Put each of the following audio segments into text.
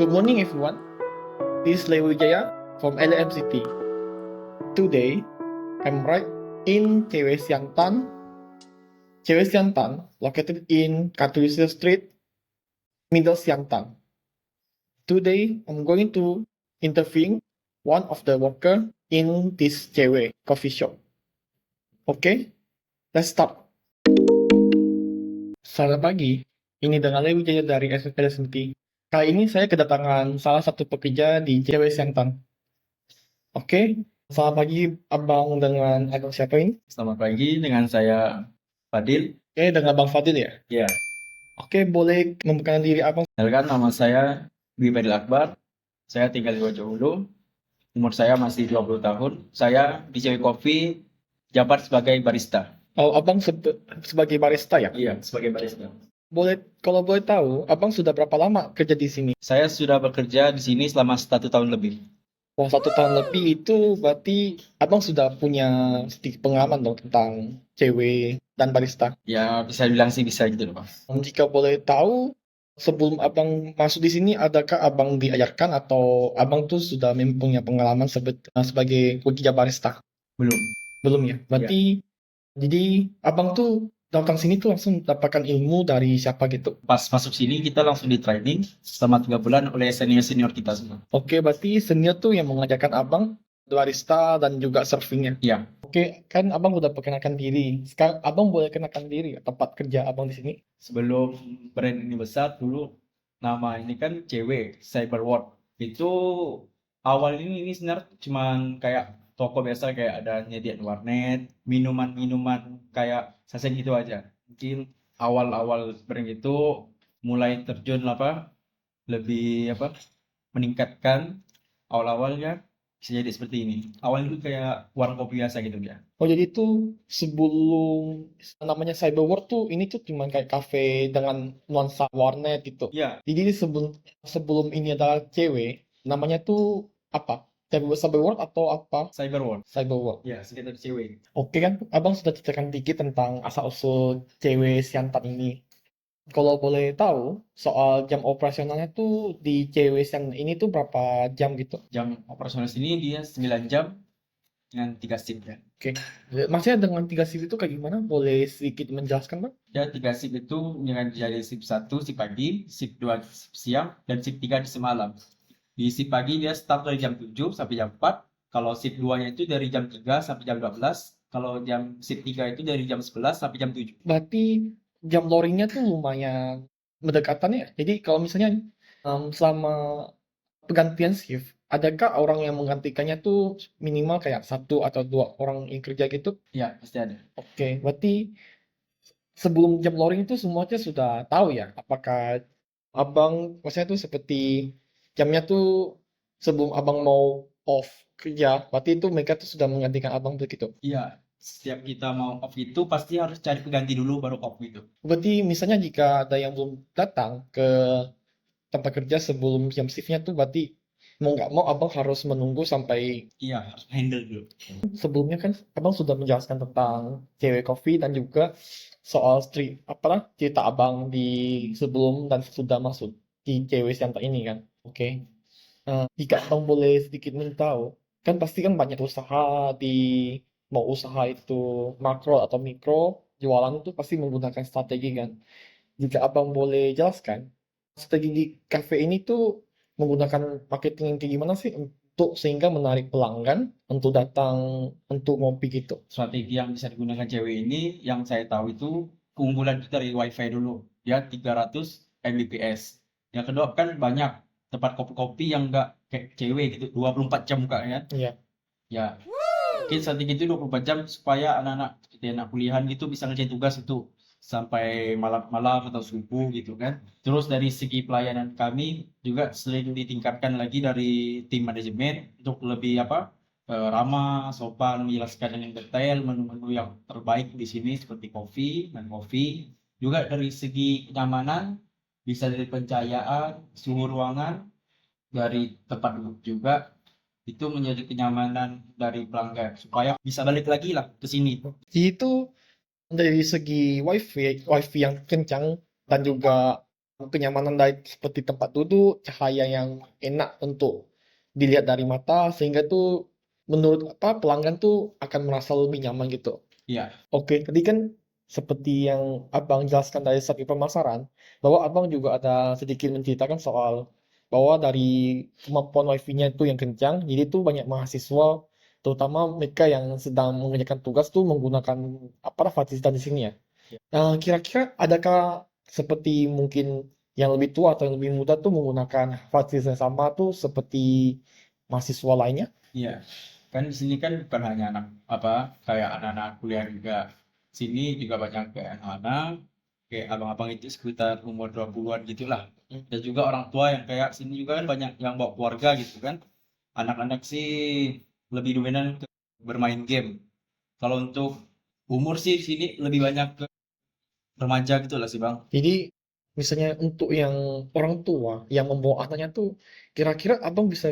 Good morning, everyone. This is Leo Wijaya from LMCT. Today, I'm right in Cewek Siantan. Cewek Siantan, located in Katowice Street, Middle Siantan. Today, I'm going to interview one of the worker in this Cewek coffee shop. Okay, let's start. Selamat pagi, ini dengan Leo Wijaya dari LMCT. Kali ini saya kedatangan salah satu pekerja di Cewek Siantan. Oke, selamat pagi Abang dengan Abang siapa ini? Selamat pagi, dengan saya Fadil. Oke, dengan Bang Fadil ya? Ya, Oke, boleh memperkenalkan diri Abang? kenalkan nama saya Dwi Fadil Akbar. Saya tinggal di Wojongulu. Umur saya masih 20 tahun. Saya di Cewek Coffee jabat sebagai barista. Oh, Abang sebagai barista ya? Iya, sebagai barista. Kalau boleh tahu, Abang sudah berapa lama kerja di sini? Saya sudah bekerja di sini selama 1 tahun lebih. Oh, 1 tahun lebih itu berarti Abang sudah punya sedikit pengalaman dong tentang cewek dan barista. Ya, bisa bilang sih bisa gitu loh, Pak. Jika boleh tahu, sebelum Abang masuk di sini, adakah Abang diajarkan atau Abang tuh sudah mempunyai pengalaman sebagai pekerja barista? Belum. Belum ya? Berarti jadi Abang tuh datang sini tuh langsung dapatkan ilmu dari siapa gitu? Pas masuk sini kita langsung di training selama 3 bulan oleh senior-senior kita semua. Oke, berarti senior tuh yang mengajarkan Abang barista dan juga servingnya. Iya, Oke, kan Abang udah perkenalkan diri. Sekarang Abang boleh kenalkan diri tempat kerja Abang di sini. sebelum brand ini besar dulu nama ini kan CW Cyberworld. Itu awal ini sebenarnya cuman kayak toko biasa, kayak ada nyediain warnet, minuman-minuman kayak sasen gitu aja. Mungkin awal-awal brand itu mulai terjun lebih meningkatkan. Awal-awalnya bisa jadi seperti ini. Awalnya itu kayak warung kopi biasa gitu ya. Oh, jadi tuh sebelum namanya Cyberworld tuh ini tuh cuman kayak cafe dengan nuansa warnet gitu. Iya, Jadi sebelum ini adalah cewek, namanya tuh apa? Cyberworld atau apa? Cyberworld. Cyberworld. Ya, sekitar CW. Oke kan, Abang sudah ceritakan dikit tentang asal-usul cewek Siantan ini. Kalau boleh tahu, soal jam operasionalnya tuh di cewek Siantan ini tuh berapa jam gitu? Jam operasional sini dia 9 jam dengan 3 shift ya. Oke, maksudnya dengan 3 shift itu kayak gimana? Boleh sedikit menjelaskan, Bang? Ya, 3 shift itu jadi shift 1 shift pagi, shift 2 shift siang, dan shift 3 di semalam. Di shift pagi dia start dari jam 7 sampai jam 4. Kalau shift 2-nya itu dari jam 3 sampai jam 12. Kalau shift 3 itu dari jam 11 sampai jam 7. Berarti jam loadingnya tuh lumayan berdekatan ya. Jadi kalau misalnya selama pergantian shift, adakah orang yang menggantikannya tuh minimal kayak 1 atau 2 orang yang kerja gitu? Ya, pasti ada. Oke, berarti sebelum jam loading itu semuanya sudah tahu ya? Apakah abang, maksudnya tuh seperti jamnya tuh sebelum abang mau off kerja, berarti itu mereka tuh sudah menggantikan abang begitu? Iya, setiap kita mau off itu pasti harus cari pengganti dulu baru off gitu. Berarti misalnya jika ada yang belum datang ke tempat kerja sebelum jam shiftnya tuh berarti mau nggak mau abang harus menunggu sampai Iya, harus handle dulu. sebelumnya kan abang sudah menjelaskan tentang cewek coffee dan juga soal cerita abang di sebelum dan sudah masuk di cewek Siantar ini kan. Oke. Jika abang boleh sedikit tahu, kan pasti kan banyak usaha di mau usaha itu makro atau mikro, jualan itu pasti menggunakan strategi kan. Jika abang boleh jelaskan, strategi di cafe ini tuh menggunakan marketing yang kayak gimana sih untuk sehingga menarik pelanggan untuk datang untuk ngopi gitu. Strategi yang bisa digunakan cewek ini yang saya tahu itu keunggulan itu dari wifi dulu. Ya, 300 Mbps. Yang kedua kan banyak tempat kopi-kopi yang enggak kayak cewek gitu 24 jam bukanya. Iya. Ya, mungkin strategi itu 24 jam supaya anak-anak seperti anak kuliahan gitu bisa ngerjain tugas itu sampai malam-malam atau subuh gitu kan. Terus dari segi pelayanan kami juga sering ditingkatkan lagi dari tim manajemen untuk lebih ramah, sopan, menjelaskan dengan detail menu-menu yang terbaik di sini seperti kopi dan kopi. Juga dari segi kenyamanan, bisa dari pencahayaan, suhu ruangan, dari tempat duduk juga, itu menjadi kenyamanan dari pelanggan supaya bisa balik lagi lah ke sini. Jadi itu dari segi wifi yang kencang dan juga kenyamanan dari seperti tempat duduk, cahaya yang enak untuk dilihat dari mata, sehingga tuh menurut pelanggan tuh akan merasa lebih nyaman gitu. Iya, Oke, tadi kan seperti yang Abang jelaskan dari segi pemasaran, bahwa Abang juga ada sedikit menceritakan soal bahwa dari kemampuan wifi-nya itu yang kencang, jadi tuh banyak mahasiswa, terutama mereka yang sedang mengerjakan tugas tuh menggunakan fasilitas di sini ya. Kira-kira adakah seperti mungkin yang lebih tua atau yang lebih muda tuh menggunakan fasilitas yang sama tuh seperti mahasiswa lainnya? iya. Kan di sini kan bukan hanya anak apa kayak anak-anak kuliah juga. Sini juga banyak kayak anak-anak, kayak abang-abang itu sekitar umur 20-an gitulah. Dan juga orang tua yang kayak sini juga kan banyak yang bawa keluarga gitu kan. Anak-anak sih lebih dominan ke bermain game. Kalau untuk umur sih di sini lebih banyak ke remaja gitu lah sih Bang. Jadi misalnya untuk yang orang tua yang membawa anaknya tuh kira-kira abang bisa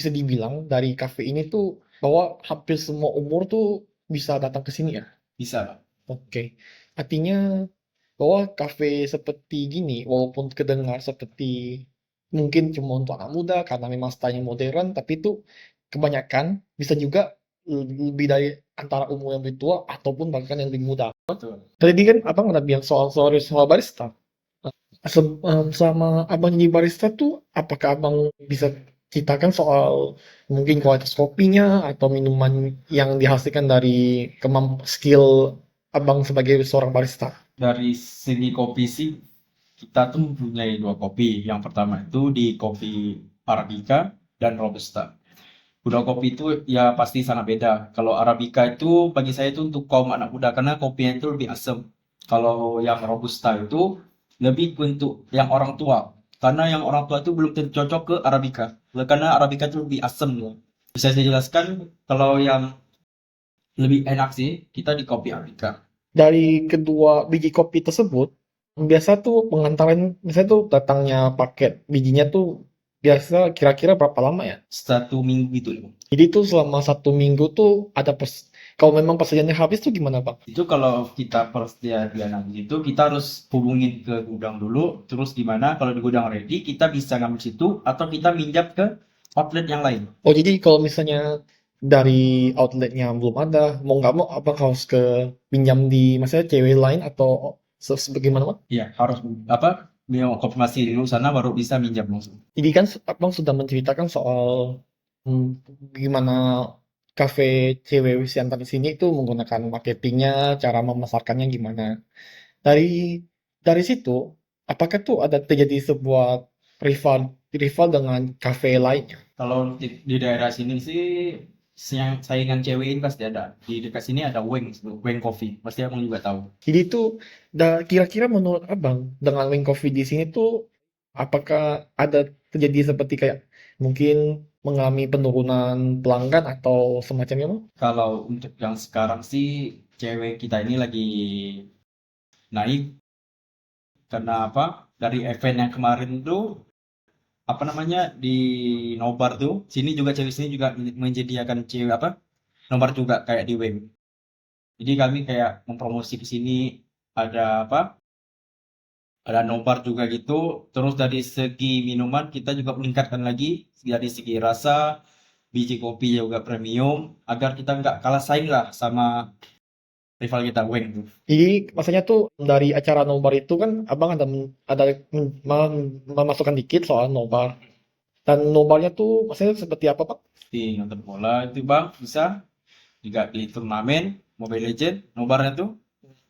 dibilang dari kafe ini tuh bahwa hampir semua umur tuh bisa datang ke sini ya. Bisa Bang. Oke. Artinya bahwa kafe seperti gini walaupun kedengar seperti mungkin cuma untuk anak muda karena memang stylenya modern, tapi itu kebanyakan bisa juga lebih dari antara umur yang lebih tua ataupun bahkan yang lebih muda. Betul. Tadi kan abang udah bilang soal barista. Selama abang jadi barista tuh, apakah abang bisa ceritakan soal mungkin kualitas kopinya atau minuman yang dihasilkan dari skill abang sebagai seorang barista? Dari segi kopi sih kita tuh mempunyai dua kopi. Yang pertama itu di kopi Arabica dan Robusta. Udah kopi itu ya pasti sangat beda. Kalau Arabica itu bagi saya itu untuk kaum anak muda karena kopinya itu lebih asam. Kalau yang Robusta itu lebih untuk yang orang tua. Karena yang orang tua itu belum tentu cocok ke Arabica. Karena Arabica itu lebih asam loh. Bisa saya jelaskan kalau yang lebih enak sih kita di kopi Arabica. Dari kedua biji kopi tersebut, biasa tuh pengantaran, misalnya tuh datangnya paket bijinya tuh biasa kira-kira berapa lama ya? 1 minggu gitu loh. Jadi tuh selama 1 minggu tuh kalau memang persediaannya habis tuh gimana Bang? Itu kalau kita persediaan habis itu kita harus hubungin ke gudang dulu, terus gimana kalau di gudang ready kita bisa ngambil situ atau kita minjam ke outlet yang lain. Oh jadi kalau misalnya dari outletnya belum ada, mau nggak mau abang harus ke pinjam di misalnya cewek lain atau sebagaimana Bang? Iya, harus apa? Mau konfirmasi dulu sana baru bisa minjam langsung. Jadi kan abang sudah menceritakan soal hmm, gimana kafe cewek wisata di sini itu menggunakan marketingnya, cara memasarkannya gimana. Dari dari situ, apakah tuh ada terjadi sebuah rival rival dengan kafe lainnya? Kalau di daerah sini sih saingan cewek ini pasti ada. Di dekat sini ada Weng Coffee. Pasti abang juga tahu. Jadi itu kira-kira menurut abang dengan Wing Coffee di sini tuh apakah ada terjadi seperti kayak mungkin mengalami penurunan pelanggan atau semacamnya Bang? Kalau untuk yang sekarang sih cewek kita ini lagi naik karena apa? Dari event yang kemarin tuh apa namanya di nobar tuh sini juga cewek sini juga menyediakan cewek apa nobar juga kayak di WEM. Jadi kami kayak mempromosi di sini ada apa ada nobar juga gitu. Terus dari segi minuman kita juga meningkatkan lagi dari segi rasa biji kopi juga premium agar kita nggak kalah saing lah sama rival kita WEM tuh. Jadi maksudnya tuh dari acara nobar itu kan abang ada memasukkan dikit soal nobar. Dan nobarnya tuh maksudnya seperti apa Pak? Di nonton bola itu bang bisa juga di turnamen Mobile Legend nobarnya tuh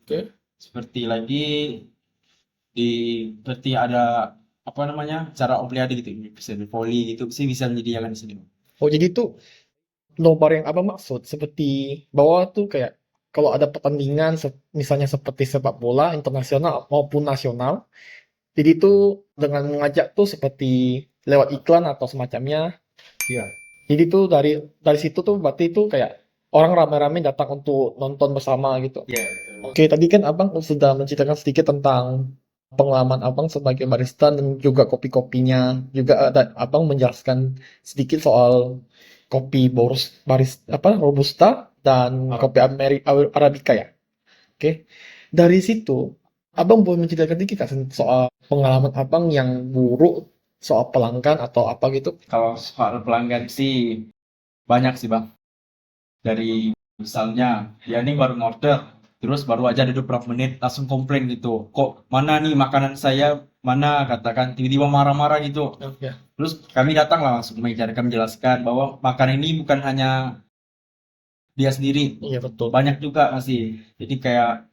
Oke. seperti lagi di seperti ada apa namanya cara olimpiade gitu bisa di volley gitu sih bisa menyediakan di sini. Oh jadi tuh nobar yang apa maksud? Seperti bahwa tuh kayak kalau ada pertandingan misalnya seperti sepak bola internasional maupun nasional, jadi tuh dengan mengajak tuh seperti lewat iklan atau semacamnya. Iya. Jadi tuh dari situ tuh berarti tuh kayak orang ramai-ramai datang untuk nonton bersama gitu. Iya, betul. Oke, tadi kan Abang sudah menceritakan sedikit tentang pengalaman Abang sebagai barista dan juga kopi-kopinya. Juga ada Abang menjelaskan sedikit soal kopi Robusta dan kopi Arabica ya. Oke. Dari situ Abang boleh menceritakan dikit nggak soal pengalaman abang yang buruk soal pelanggan atau apa gitu? Kalau soal pelanggan sih banyak sih bang. Dari misalnya dia ini baru order, terus baru aja ada beberapa menit langsung komplain gitu. Kok mana nih makanan saya, mana katakan tiba-tiba marah-marah gitu. Oh, ya. Terus kami datang lah langsung kami menjelaskan bahwa makanan ini bukan hanya dia sendiri, Iya betul. banyak juga masih. Jadi kayak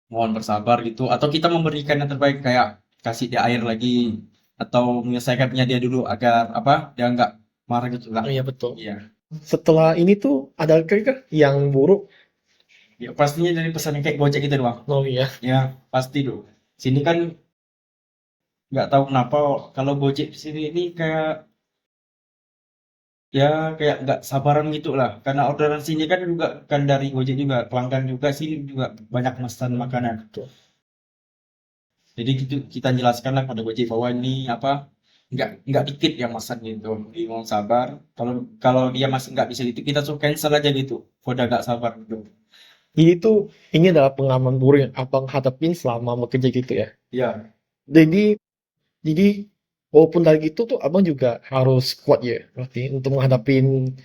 mohon bersabar gitu. Atau kita memberikan yang terbaik kayak kasih dia air lagi atau menyelesaikannya dia dulu agar apa dia nggak marah gitu lah. Iya betul. Iya. Setelah ini tuh ada kah yang buruk? Ya, pastinya dari pesan kayak Gojek gitu doang. Oh iya. Ya pasti dong. Sini kan nggak tahu kenapa kalau Gojek di sini ini kayak ya kayak nggak sabaran gitu lah. Karena orderan sini kan juga kan dari Gojek juga pelanggan juga sini juga banyak pesan makanan. Betul. Jadi gitu kita jelaskan lah pada Gojek bahwa ini apa nggak dikit yang masak gitu. Jadi mohon sabar. Kalau kalau dia masih nggak bisa gitu kita suruh cancel aja gitu. Udah nggak sabar gitu. Jadi tuh ini adalah pengalaman buruk yang abang hadapin selama bekerja gitu ya. Iya, Jadi jadi walaupun dari itu tuh abang juga harus kuat ya berarti untuk menghadapin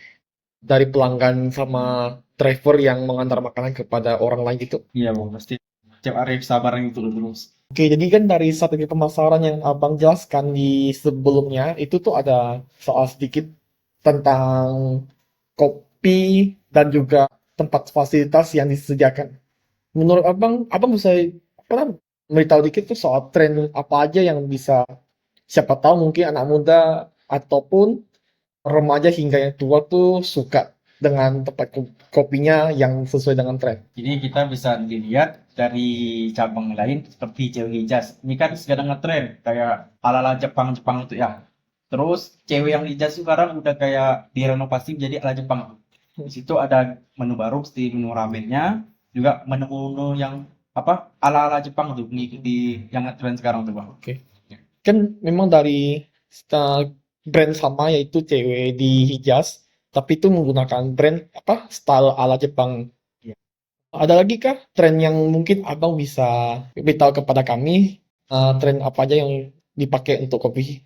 dari pelanggan sama driver yang mengantar makanan kepada orang lain gitu. iya bang pasti. Setiap hari kesabaran itu dulu. Oke, jadi kan dari strategi pemasaran yang abang jelaskan di sebelumnya itu tuh ada soal sedikit tentang kopi dan juga tempat fasilitas yang disediakan. Menurut abang, abang bisa apa memberitahu dikit tuh soal tren apa aja yang bisa siapa tahu mungkin anak muda ataupun remaja hingga yang tua tuh suka dengan tempat kopinya yang sesuai dengan tren. Jadi kita bisa dilihat dari cabang lain seperti cewek hijaz. Ini kan sedang ngetren kayak ala-ala Jepang-Jepang itu ya. Terus cewek yang hijaz sekarang udah kayak direnovasi menjadi ala Jepang. Di situ ada menu baru seperti menu ramennya, juga menu-menu yang apa ala-ala Jepang tuh mengikuti yang ngetren sekarang tuh bang. Oke. Kan memang dari uh, brand sama yaitu cewek di Hijaz, tapi itu menggunakan brand apa style ala Jepang. Iya. Ada lagi kah tren yang mungkin abang bisa beritahu kepada kami tren apa aja yang dipakai untuk kopi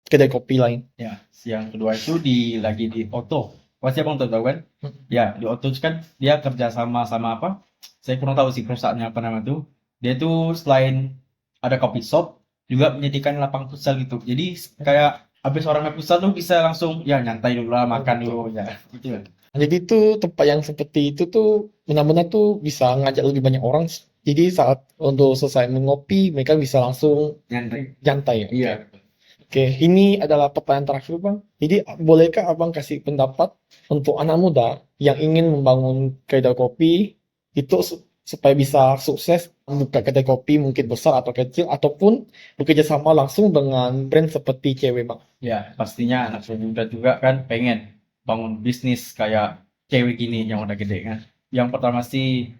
kedai kopi lain? Ya, yang kedua itu lagi di Otto. Pasti abang tahu kan? Ya, di Otto itu kan dia kerja sama apa? Saya kurang tahu sih perusahaannya apa nama tuh. Dia tuh selain ada coffee shop, juga menyediakan lapang futsal gitu. Jadi kayak habis orang main futsal tuh bisa langsung ya nyantai dulu lah, makan dulu ya. Gitu ya. Jadi itu tempat yang seperti itu tuh benar-benar tuh bisa ngajak lebih banyak orang. Jadi saat untuk selesai mengopi, mereka bisa langsung Nyantai. nyantai ya. Iya. Oke, ini adalah pertanyaan terakhir, Bang. Jadi, bolehkah Abang kasih pendapat untuk anak muda yang ingin membangun kedai kopi itu supaya bisa sukses membuka kedai kopi mungkin besar atau kecil ataupun bekerja sama langsung dengan brand seperti cewek, Bang? Ya, pastinya anak muda juga kan pengen bangun bisnis kayak cewek gini yang udah gede kan. Yang pertama sih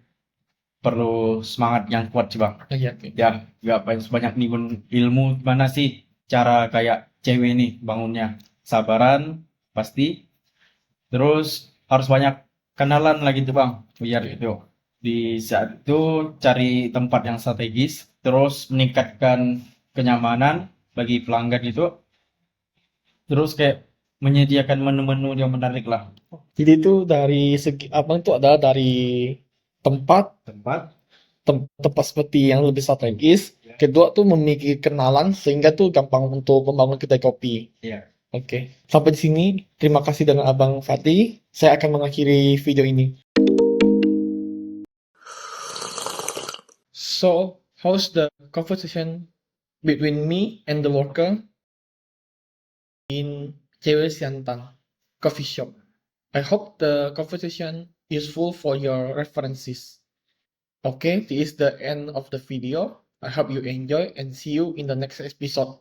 perlu semangat yang kuat sih bang. Oh, iya, oke. Ya, nggak banyak nimbun ilmu gimana sih cara kayak cewek ini bangunnya. Sabaran pasti. Terus harus banyak kenalan lagi tuh bang. Biar itu di saat itu cari tempat yang strategis. Terus meningkatkan kenyamanan bagi pelanggan itu. Terus kayak menyediakan menu-menu yang menarik lah. Jadi itu dari segi Abang itu adalah dari tempat Tempat. tempat seperti yang lebih strategis. Ya. Kedua tuh memiliki kenalan sehingga tuh gampang untuk membangun kedai kopi. Iya. Oke, sampai di sini. Terima kasih dengan Abang Fatih. Saya akan mengakhiri video ini. So, how's the conversation between me and the worker in Cewek Siantan coffee shop? I hope the conversation useful for your references. Okay, this is the end of the video. I hope you enjoy and see you in the next episode.